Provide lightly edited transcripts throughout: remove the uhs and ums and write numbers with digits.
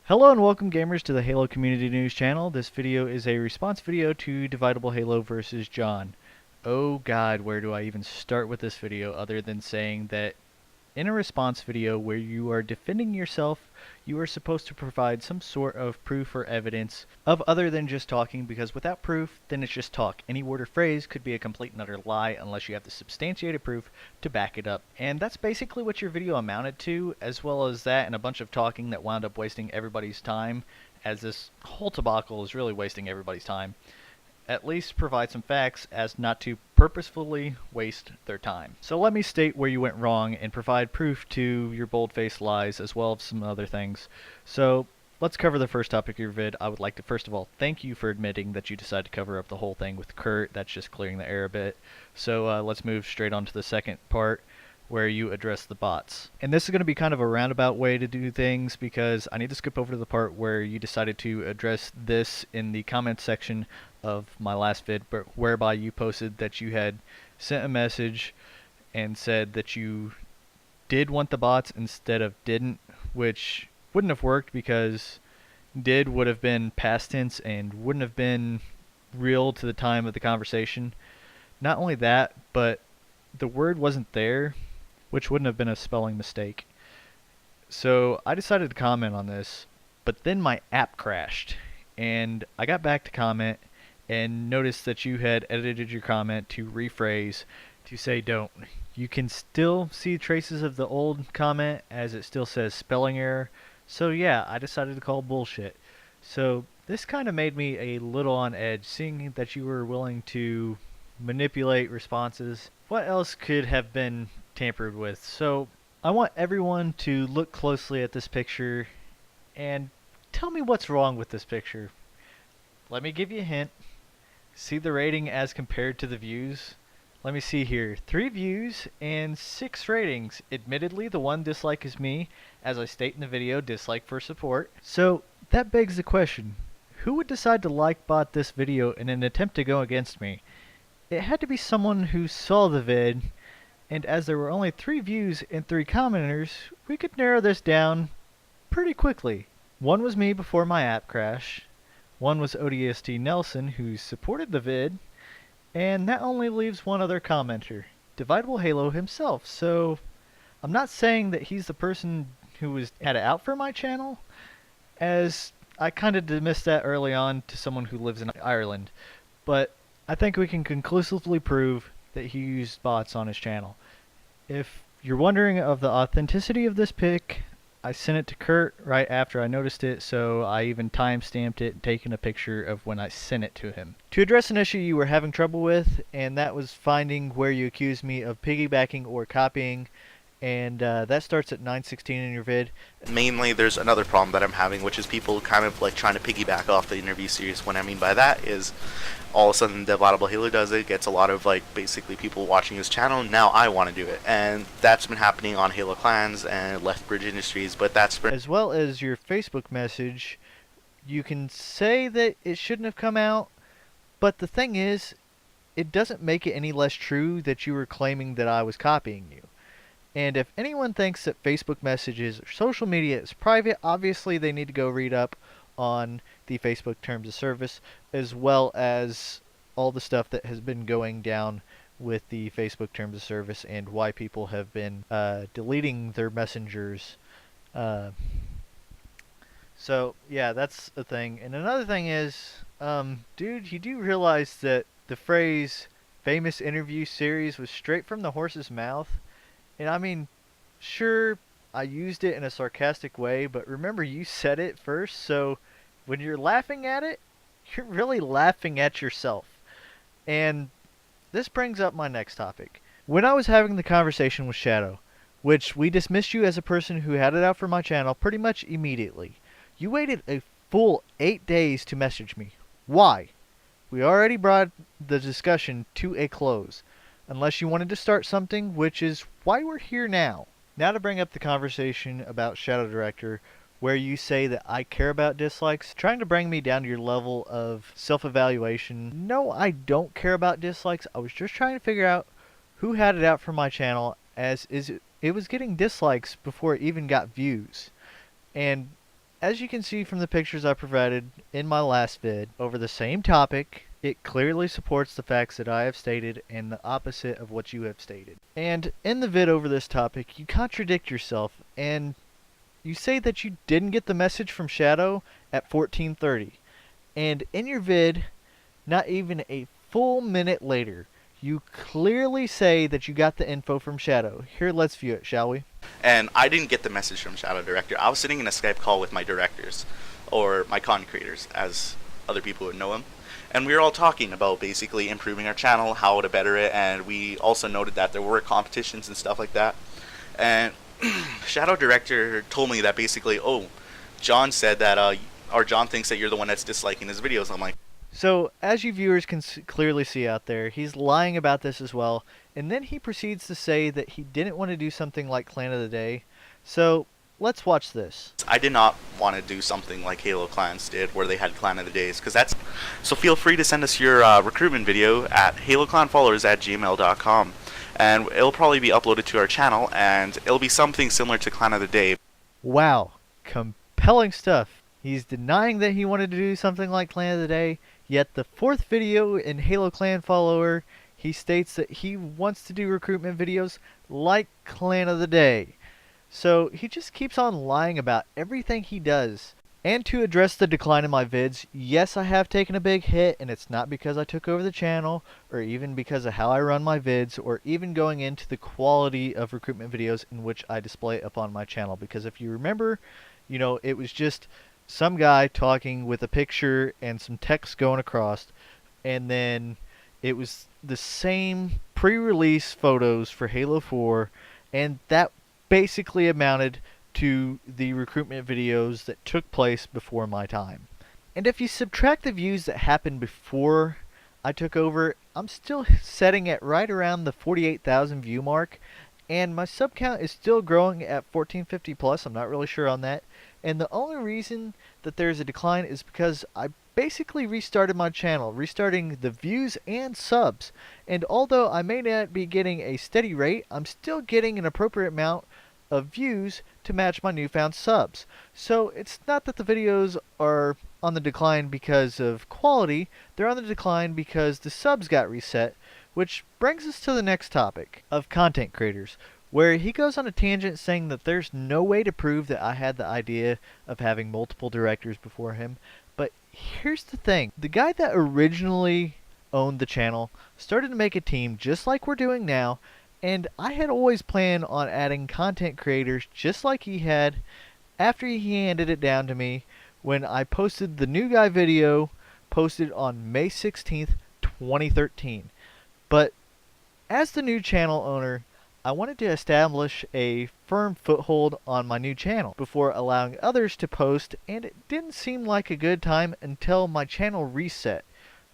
Hello and welcome gamers to the Halo Community News channel. This video is a response video to Dividable Halo versus John. Oh god, where do I even start with this video other than saying that in a response video where you are defending yourself, you are supposed to provide some sort of proof or evidence of other than just talking, because without proof, then it's just talk. Any word or phrase could be a complete and utter lie unless you have the substantiated proof to back it up. And that's basically what your video amounted to, as well as that and a bunch of talking that wound up wasting everybody's time, as this whole debacle is really wasting everybody's time. At least provide some facts as not to purposefully waste their time. So let me state where you went wrong and provide proof to your bold-faced lies as well as some other things. So let's cover the first topic of your vid. I would like to first of all thank you for admitting that you decided to cover up the whole thing with Kurt. That's just clearing the air a bit. So let's move straight on to the second part, where you address the bots. And this is going to be kind of a roundabout way to do things because I need to skip over to the part where you decided to address this in the comments section of my last vid, but whereby you posted that you had sent a message and said that you did want the bots instead of didn't, which wouldn't have worked because did would have been past tense and wouldn't have been real to the time of the conversation. Not only that, but the word wasn't there, which wouldn't have been a spelling mistake. So I decided to comment on this, but then my app crashed, and I got back to comment and noticed that you had edited your comment to rephrase to say don't. You can still see traces of the old comment as it still says spelling error, so yeah, I decided to call bullshit. So this kind of made me a little on edge, seeing that you were willing to manipulate responses. What else could have been tampered with? So I want everyone to look closely at this picture and tell me what's wrong with this picture. Let me give you a hint. See the rating as compared to the views? Let me see here. 3 views and 6 ratings. Admittedly, the one dislike is me, as I state in the video, dislike for support. So that begs the question, who would decide to bot this video in an attempt to go against me? It had to be someone who saw the vid, and as there were only 3 views and 3 commenters, we could narrow this down pretty quickly. One was me before my app crash, one was ODST Nelson, who supported the vid, and that only leaves one other commenter, Dividable Halo himself. So I'm not saying that he's the person who had it out for my channel, as I kind of dismissed that early on to someone who lives in Ireland, but I think we can conclusively prove that he used bots on his channel. If you're wondering of the authenticity of this pic, I sent it to Kurt right after I noticed it, so I even time-stamped it and taken a picture of when I sent it to him. To address an issue you were having trouble with, and that was finding where you accused me of piggybacking or copying, and that starts at 9:16 in your vid. Mainly, there's another problem that I'm having, which is people kind of like trying to piggyback off the interview series. What I mean by that is, all of a sudden, DividableHalo does it, gets a lot of like basically people watching his channel. Now I want to do it, and that's been happening on Halo Clans and Lethbridge Industries. But that's been, as well as your Facebook message. You can say that it shouldn't have come out, but the thing is, it doesn't make it any less true that you were claiming that I was copying you. And if anyone thinks that Facebook messages or social media is private, obviously they need to go read up on the Facebook Terms of Service, as well as all the stuff that has been going down with the Facebook Terms of Service and why people have been deleting their messengers. So yeah, that's a thing. And another thing is, dude, you do realize that the phrase famous interview series was straight from the horse's mouth? And I mean, sure, I used it in a sarcastic way, but remember, you said it first, so when you're laughing at it, you're really laughing at yourself. And this brings up my next topic. When I was having the conversation with Shadow, which we dismissed you as a person who had it out for my channel pretty much immediately, you waited a full 8 days to message me. Why? We already brought the discussion to a close. Unless you wanted to start something, which is why we're here now. Now to bring up the conversation about Shadow Director, where you say that I care about dislikes, trying to bring me down to your level of self-evaluation. No, I don't care about dislikes. I was just trying to figure out who had it out for my channel, as it was getting dislikes before it even got views. And as you can see from the pictures I provided in my last vid over the same topic, it clearly supports the facts that I have stated and the opposite of what you have stated. And in the vid over this topic, you contradict yourself and you say that you didn't get the message from Shadow at 14:30. And in your vid, not even a full minute later, you clearly say that you got the info from Shadow. Here, let's view it, shall we? And I didn't get the message from Shadow Director. I was sitting in a Skype call with my directors, or my content creators, as other people would know them. And we were all talking about basically improving our channel, how to better it, and we also noted that there were competitions and stuff like that. And Shadow Director told me that basically, oh, John said that, or John thinks that you're the one that's disliking his videos. I'm like, So, as you viewers can clearly see out there, he's lying about this as well, and then he proceeds to say that he didn't want to do something like Clan of the Day. So, let's watch this. I did not want to do something like Halo Clans did, where they had Clan of the Days, because that's... So feel free to send us your recruitment video at haloclanfollowers@gmail.com, and it'll probably be uploaded to our channel, and it'll be something similar to Clan of the Day. Wow, compelling stuff. He's denying that he wanted to do something like Clan of the Day, yet the fourth video in Halo Clan Follower, he states that he wants to do recruitment videos like Clan of the Day. So he just keeps on lying about everything he does. And to address the decline in my vids, yes, I have taken a big hit, and it's not because I took over the channel, or even because of how I run my vids, or even going into the quality of recruitment videos in which I display upon my channel. Because if you remember, you know, it was just some guy talking with a picture and some text going across, and then it was the same pre-release photos for Halo 4, and that basically amounted to the recruitment videos that took place before my time. And if you subtract the views that happened before I took over, I'm still setting at right around the 48,000 view mark, and my sub count is still growing at 1450 plus. I'm not really sure on that. And the only reason that there's a decline is because I basically restarted my channel, restarting the views and subs. And although I may not be getting a steady rate, I'm still getting an appropriate amount of views to match my newfound subs. So it's not that the videos are on the decline because of quality, they're on the decline because the subs got reset, which brings us to the next topic of content creators, where he goes on a tangent saying that there's no way to prove that I had the idea of having multiple directors before him. But here's the thing, the guy that originally owned the channel started to make a team just like we're doing now, and I had always planned on adding content creators just like he had after he handed it down to me when I posted the new guy video posted on May 16th, 2013. But as the new channel owner, I wanted to establish a firm foothold on my new channel before allowing others to post, and it didn't seem like a good time until my channel reset,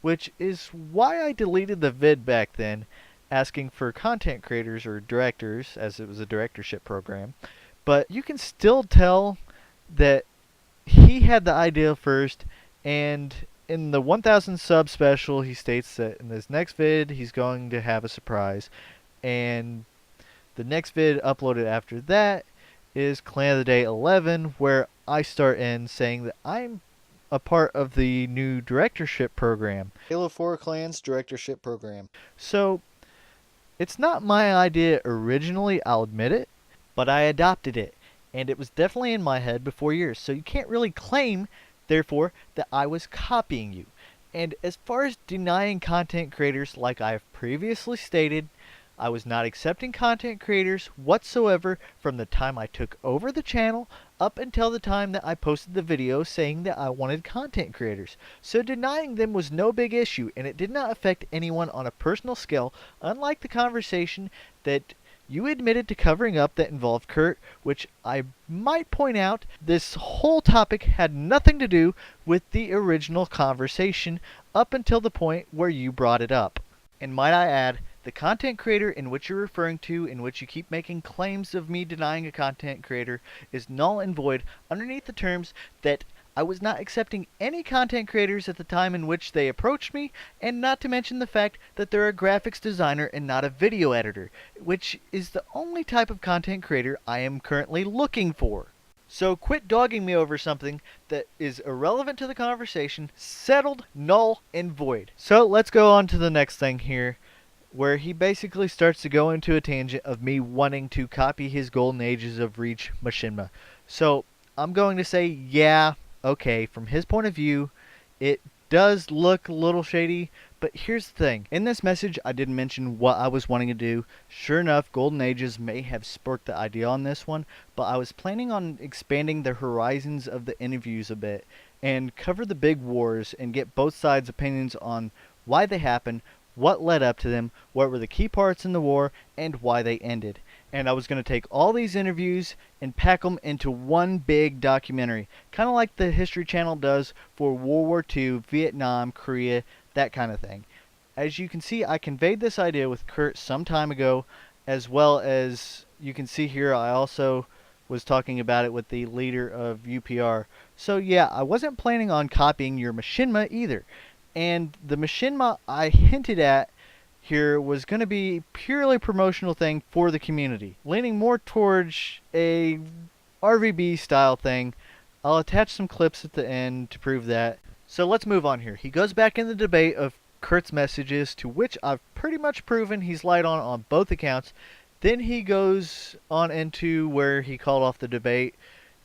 which is why I deleted the vid back then asking for content creators or directors, as it was a directorship program. But you can still tell that he had the idea first, and in the 1000 sub special he states that in this next vid he's going to have a surprise, and the next vid uploaded after that is Clan of the Day 11, where I start in saying that I'm a part of the new directorship program, Halo 4 Clans Directorship Program. So it's not my idea originally, I'll admit it, but I adopted it, and it was definitely in my head before years, so you can't really claim, therefore, that I was copying you. And as far as denying content creators, like I have previously stated, I was not accepting content creators whatsoever from the time I took over the channel up until the time that I posted the video saying that I wanted content creators. So denying them was no big issue, and it did not affect anyone on a personal scale, unlike the conversation that you admitted to covering up that involved Kurt, which I might point out, this whole topic had nothing to do with the original conversation up until the point where you brought it up. And might I add, the content creator in which you're referring to, in which you keep making claims of me denying a content creator, is null and void underneath the terms that I was not accepting any content creators at the time in which they approached me, and not to mention the fact that they're a graphics designer and not a video editor, which is the only type of content creator I am currently looking for. So quit dogging me over something that is irrelevant to the conversation, settled, null, and void. So let's go on to the next thing here, where he basically starts to go into a tangent of me wanting to copy his Golden Ages of Reach machinima. So I'm going to say, yeah, okay, from his point of view, it does look a little shady, but here's the thing. In this message, I didn't mention what I was wanting to do. Sure enough, Golden Ages may have sparked the idea on this one, but I was planning on expanding the horizons of the interviews a bit and cover the big wars and get both sides' opinions on why they happened, what led up to them, what were the key parts in the war, and why they ended. And I was going to take all these interviews and pack them into one big documentary, kind of like the History Channel does for World War II, Vietnam, Korea, that kind of thing. As you can see, I conveyed this idea with Kurt some time ago, as well as you can see here, I also was talking about it with the leader of UPR. So yeah, I wasn't planning on copying your machinima either. And the machinima I hinted at here was going to be purely promotional thing for the community, leaning more towards a RVB style thing. I'll attach some clips at the end to prove that. So let's move on here. He goes back in the debate of Kurt's messages, to which I've pretty much proven he's lied on both accounts. Then he goes on into where he called off the debate,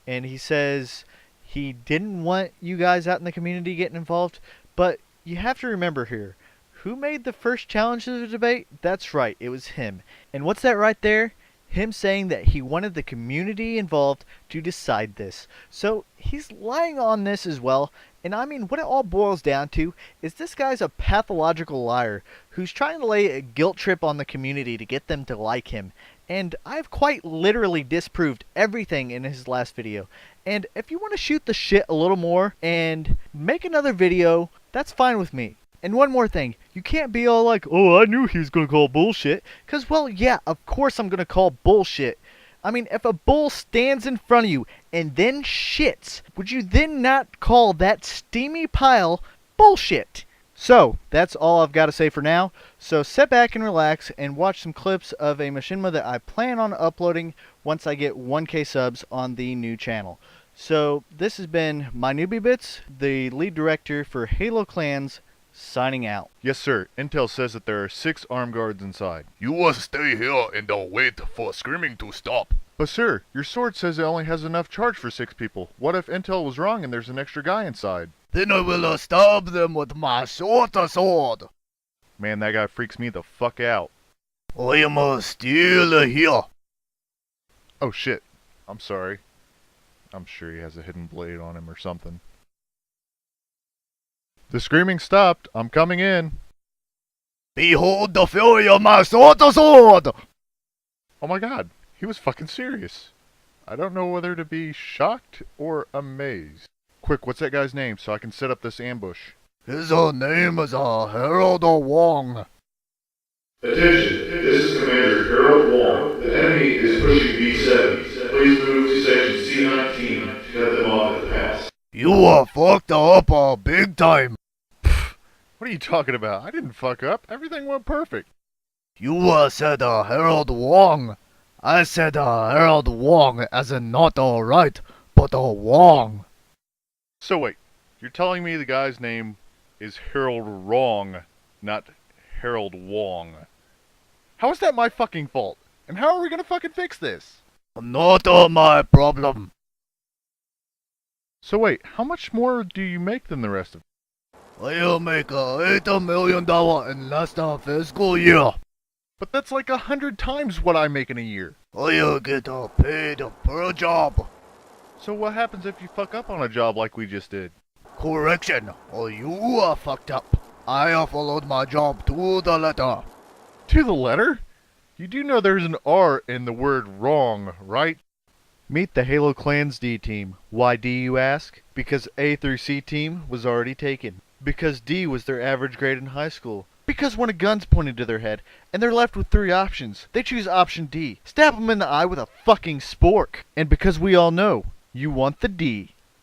and he says he didn't want you guys out in the community getting involved, but you have to remember here, who made the first challenge to the debate? That's right, it was him. And what's that right there? Him saying that he wanted the community involved to decide this. So he's lying on this as well. And I mean, what it all boils down to is this guy's a pathological liar who's trying to lay a guilt trip on the community to get them to like him. And I've quite literally disproved everything in his last video. And if you want to shoot the shit a little more and make another video, that's fine with me. And one more thing, you can't be all like, oh, I knew he was going to call bullshit. Because, well, yeah, of course I'm going to call bullshit. I mean, if a bull stands in front of you and then shits, would you then not call that steamy pile bullshit? So, that's all I've got to say for now. So sit back and relax and watch some clips of a machinima that I plan on uploading once I get 1K subs on the new channel. So, this has been my Newbie Bits, the lead director for Halo Clans, signing out. Yes, sir. Intel says that there are 6 armed guards inside. You must stay here and wait for screaming to stop. But sir, your sword says it only has enough charge for 6 people. What if Intel was wrong and there's an extra guy inside? Then I will stab them with my sword. Man, that guy freaks me the fuck out. I am still here. Oh shit. I'm sorry. I'm sure he has a hidden blade on him or something. The screaming stopped. I'm coming in. Behold the fury of my sword. Oh my god. He was fucking serious. I don't know whether to be shocked or amazed. Quick, what's that guy's name so I can set up this ambush? His name is Harold Wong. Attention, this is Commander Harold Wong. The enemy is pushing B7. Please move to section C19 to cut them off at the pass. You are fucked up big time. What are you talking about? I didn't fuck up. Everything went perfect. You said Harold Wong. I said Harold Wong as in not alright, but Wong. So wait, you're telling me the guy's name is Harold Wrong, not Harold Wong. How is that my fucking fault? And how are we gonna fucking fix this? Not my problem. So wait, how much more do you make than the rest of them? I'll make $8 million in last fiscal year. But that's like 100 times what I make in a year. I'll get paid per job. So what happens if you fuck up on a job like we just did? Correction, you are fucked up. I followed my job to the letter. To the letter? You do know there's an R in the word wrong, right? Meet the Halo Clans D team. Why D, you ask? Because A through C team was already taken. Because D was their average grade in high school. Because when a gun's pointed to their head, and they're left with 3 options, they choose option D. Stab them in the eye with a fucking spork. And because we all know, you want the D.